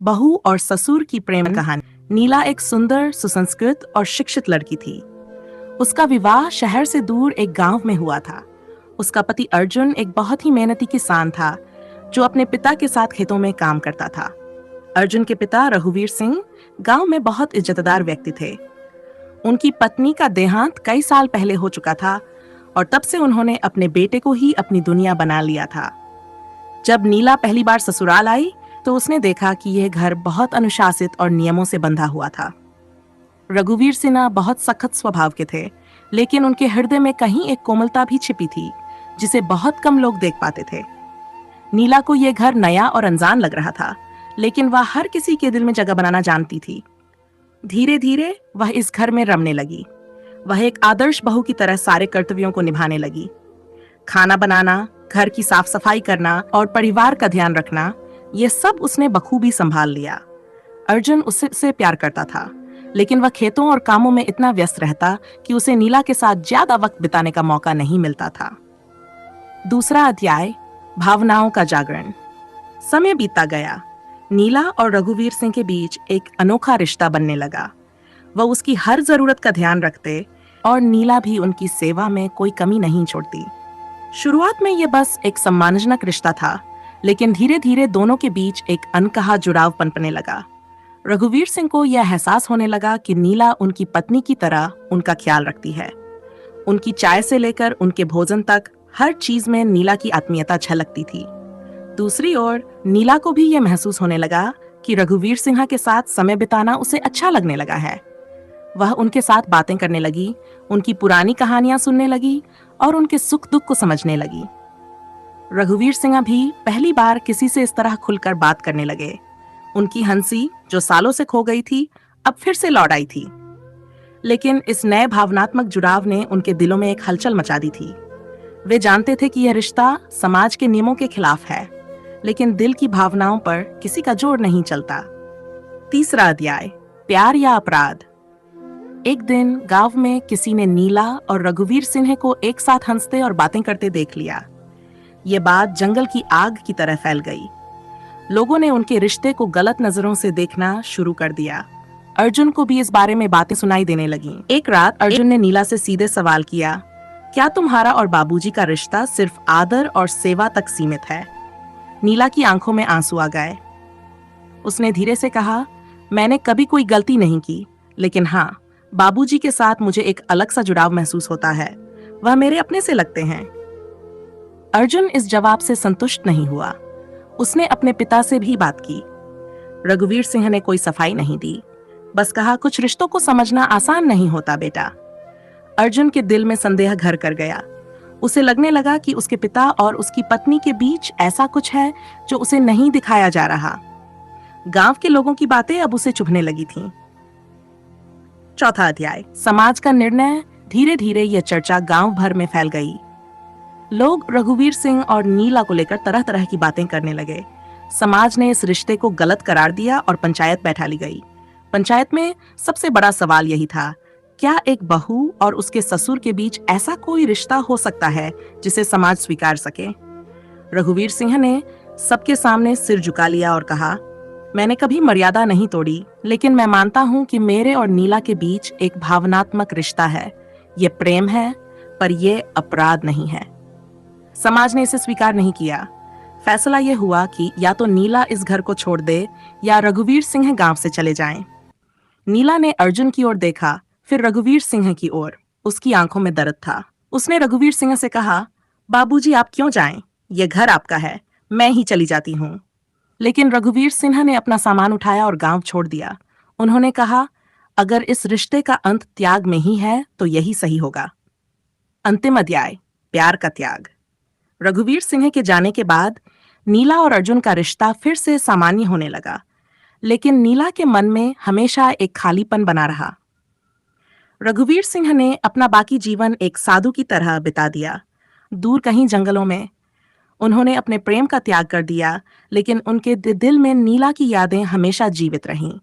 बहू और ससुर की प्रेम कहानी। नीला एक सुंदर, सुसंस्कृत और शिक्षित लड़की थी। उसका विवाह शहर से दूर एक गांव में हुआ था। उसका पति अर्जुन एक बहुत ही मेहनती किसान था जो अपने पिता के साथ खेतों में काम करता था। अर्जुन के पिता रघुवीर सिंह गांव में बहुत इज्जतदार व्यक्ति थे। उनकी पत्नी का देहांत कई साल पहले हो चुका था और तब से उन्होंने अपने बेटे को ही अपनी दुनिया बना लिया था। जब नीला पहली बार ससुराल आई तो उसने देखा कि यह घर बहुत अनुशासित और नियमों से बंधा हुआ था। रघुवीर सिन्हा बहुत सख्त स्वभाव के थे, लेकिन उनके हृदय में कहीं एक कोमलता भी छिपी थी जिसे बहुत कम लोग देख पाते थे। नीला को यह घर नया और अनजान लग रहा था, लेकिन वह हर किसी के दिल में जगह बनाना जानती थी। धीरे धीरे वह इस घर में रमने लगी। वह एक आदर्श बहू की तरह सारे कर्तव्यों को निभाने लगी। खाना बनाना, घर की साफ सफाई करना और परिवार का ध्यान रखना, ये सब उसने बखूबी संभाल लिया। अर्जुन उससे प्यार करता था, लेकिन वह खेतों और कामों में इतना व्यस्त रहता कि उसे नीला के साथ ज्यादा वक्त बिताने का मौका नहीं मिलता था। दूसरा अध्याय, भावनाओं का जागरण। समय बीतता गया। नीला और रघुवीर सिंह के बीच एक अनोखा रिश्ता बनने लगा। वह उसकी हर जरूरत का ध्यान रखते और नीला भी उनकी सेवा में कोई कमी नहीं छोड़ती। शुरुआत में यह बस एक सम्मानजनक रिश्ता था, लेकिन धीरे धीरे दोनों के बीच एक अनकहा जुड़ाव पनपने लगा। रघुवीर सिंह को यह एहसास होने लगा कि नीला उनकी पत्नी की तरह उनका ख्याल रखती है। उनकी चाय से लेकर उनके भोजन तक हर चीज में नीला की आत्मीयता झलकती थी। दूसरी ओर नीला को भी यह महसूस होने लगा कि रघुवीर सिंह के साथ समय बिताना उसे अच्छा लगने लगा है। वह उनके साथ बातें करने लगी, उनकी पुरानी कहानियां सुनने लगी और उनके सुख दुख को समझने लगी। रघुवीर सिंह भी पहली बार किसी से इस तरह खुलकर बात करने लगे। उनकी हंसी, जो सालों से खो गई थी, अब फिर से लौट आई थी। लेकिन इस नए भावनात्मक जुड़ाव ने उनके दिलों में एक हलचल मचा दी थी। वे जानते थे कि यह रिश्ता समाज के नियमों के खिलाफ है, लेकिन दिल की भावनाओं पर किसी का जोर नहीं चलता। तीसरा अध्याय, प्यार या अपराध। एक दिन गांव में किसी ने नीला और रघुवीर सिंह को एक साथ हंसते और बातें करते देख लिया। ये बात जंगल की आग की तरह फैल गई। लोगों ने उनके रिश्ते को गलत नजरों से देखना शुरू कर दिया। अर्जुन को भी इस बारे में बातें सुनाई देने लगीं। एक रात अर्जुन ने नीला से सीधे सवाल किया, क्या तुम्हारा और बाबूजी का रिश्ता सिर्फ आदर और सेवा तक सीमित है? नीला की आंखों में आंसू आ गए। उसने धीरे से कहा, मैंने कभी कोई गलती नहीं की, लेकिन हाँ, बाबूजी के साथ मुझे एक अलग सा जुड़ाव महसूस होता है। वह मेरे अपने से लगते हैं। अर्जुन इस जवाब से संतुष्ट नहीं हुआ। उसने अपने पिता से भी बात की। रघुवीर सिंह ने कोई सफाई नहीं दी, बस कहा, कुछ रिश्तों को समझना आसान नहीं होता बेटा। अर्जुन के दिल में संदेह घर कर गया। उसे लगने लगा कि उसके पिता और उसकी पत्नी के बीच ऐसा कुछ है जो उसे नहीं दिखाया जा रहा। गांव के लोगों की बातें अब उसे चुभने लगी थीं। चौथा अध्याय, समाज का निर्णय। धीरे धीरे यह चर्चा गांव भर में फैल गई। लोग रघुवीर सिंह और नीला को लेकर तरह तरह की बातें करने लगे। समाज ने इस रिश्ते को गलत करार दिया और पंचायत बैठा ली गई। पंचायत में सबसे बड़ा सवाल यही था, क्या एक बहू और उसके ससुर के बीच ऐसा कोई रिश्ता हो सकता है जिसे समाज स्वीकार सके? रघुवीर सिंह ने सबके सामने सिर झुका लिया और कहा, मैंने कभी मर्यादा नहीं तोड़ी, लेकिन मैं मानता हूं कि मेरे और नीला के बीच एक भावनात्मक रिश्ता है। ये प्रेम है, पर यह अपराध नहीं है। समाज ने इसे स्वीकार नहीं किया। फैसला यह हुआ कि या तो नीला इस घर को छोड़ दे या रघुवीर सिंह गांव से चले जाएं। नीला ने अर्जुन की ओर देखा, फिर रघुवीर सिंह की ओर। उसकी आंखों में दर्द था। उसने रघुवीर सिंह से कहा, बाबूजी आप क्यों जाएं? यह घर आपका है, मैं ही चली जाती हूँ। लेकिन रघुवीर सिंह ने अपना सामान उठाया और गांव छोड़ दिया। उन्होंने कहा, अगर इस रिश्ते का अंत त्याग में ही है तो यही सही होगा। अंतिम अध्याय, प्यार का त्याग। रघुवीर सिंह के जाने के बाद नीला और अर्जुन का रिश्ता फिर से सामान्य होने लगा, लेकिन नीला के मन में हमेशा एक खालीपन बना रहा। रघुवीर सिंह ने अपना बाकी जीवन एक साधु की तरह बिता दिया, दूर कहीं जंगलों में। उन्होंने अपने प्रेम का त्याग कर दिया, लेकिन उनके दिल में नीला की यादें हमेशा जीवित रहीं।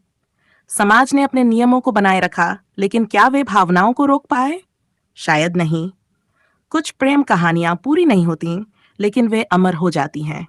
समाज ने अपने नियमों को बनाए रखा, लेकिन क्या वे भावनाओं को रोक पाए? शायद नहीं। कुछ प्रेम कहानियां पूरी नहीं होती, लेकिन वे अमर हो जाती हैं।